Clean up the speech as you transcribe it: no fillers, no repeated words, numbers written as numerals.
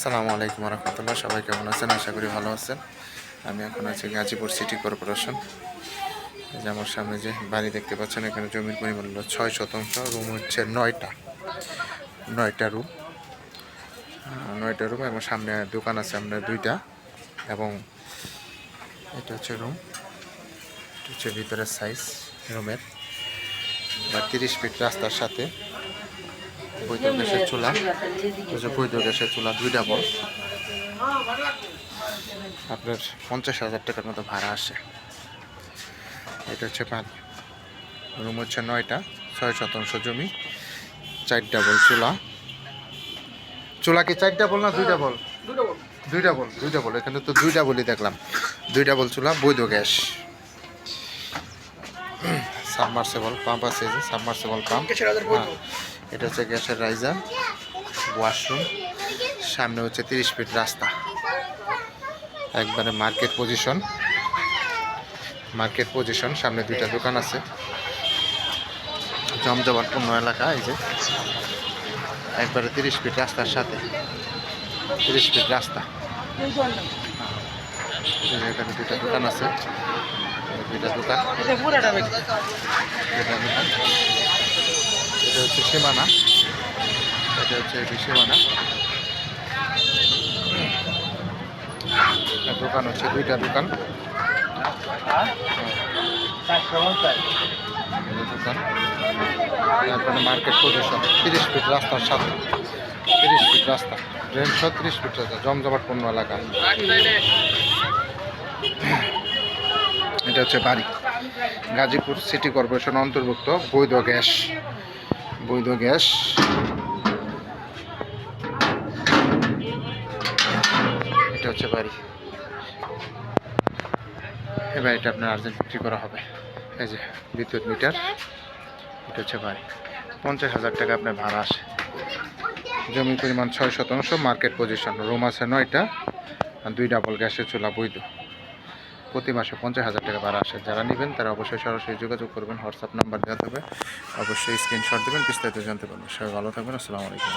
আসসালামু আলাইকুম রহমতুল্লাহ। সবাই কেমন আছেন? আশা করি ভালো আছেন। আমি এখন আছি গাজীপুর সিটি কর্পোরেশন। এই যে আমার সামনে যে বাড়ি দেখতে পাচ্ছেন, এখানে জমির পরিমাণ হলো 6 শতাংশ। রুম হচ্ছে 9টা রুম। 9টা রুম এবং সামনে দোকান আছে আপনার 2টা, এবং এটা হচ্ছে রুম। এটা হচ্ছে ভিতরের সাইজ রুমের। বা 30 ফিট রাস্তার সাথে বৈধ গ্যাসের চুলা, বৈধ গ্যাসের চুলা 2টা বল। আপনার 50,000 টাকার মতো ভাড়া আসে। এটা হচ্ছে রুম হচ্ছে 9টা, 6 শতাংশ জমি, 4টা বল চুলা। চুলা কি 4টা বল না 2টা বল? 2টা বল। এখানে তো 2টা বলই দেখলাম। 2টা বল চুলা, বৈধ গ্যাস। সাবমার্সেবল পাম্প আছে, যে সাবমার্সেবল পাম্প। এটা হচ্ছে গ্যাসের রাইজার, ওয়াশরুম। সামনে হচ্ছে 30 ফিট রাস্তা, একবারে মার্কেট পজিশন। সামনে 2টা দোকান আছে, জমজমাটপূর্ণ এলাকা। এই যে একবারে 30 ফিট রাস্তার সাথে, 30 ফিট রাস্তা। এখানে 2টা দোকান আছে, 2টা দোকান। এটা হচ্ছে সীমানা, এটা হচ্ছে সীমানা। দোকান হচ্ছে 2টা দোকান। তারপরে মার্কেট পজিশন, 30 ফিট রাস্তার সাথে, 30 ফিট রাস্তা, ড্রেন 30 ফিট রাস্তা, জমজমাটপূর্ণ এলাকা। এটা হচ্ছে বাড়ি, গাজীপুর সিটি কর্পোরেশন অন্তর্ভুক্ত, বৈধ গ্যাস। এটা হচ্ছে বাড়ি। এই বাড়িটা আপনার আর্জেন্ট বিক্রি করা হবে। এই যে বিদ্যুৎ মিটার। এটা হচ্ছে বাড়ি, 50,000 টাকা আপনার ভাড়া আসে। জমির পরিমাণ 6 শতাংশ, মার্কেট পজিশন। রুম আছে 9টা, আর 2 ডাবল গ্যাসের চুলা, বৈধ। প্রতি মাসে 50,000 টাকা ভাড়া আসে। যারা নেবেন তারা অবশ্যই সরাসরি যোগাযোগ করবেন। হোয়াটসঅ্যাপ নাম্বার দেওয়া থাকবে, অবশ্যই স্ক্রিনশট দেবেন, বিস্তারিত জানতে পারবেন। সবাই ভালো থাকবেন। আসসালামু আলাইকুম।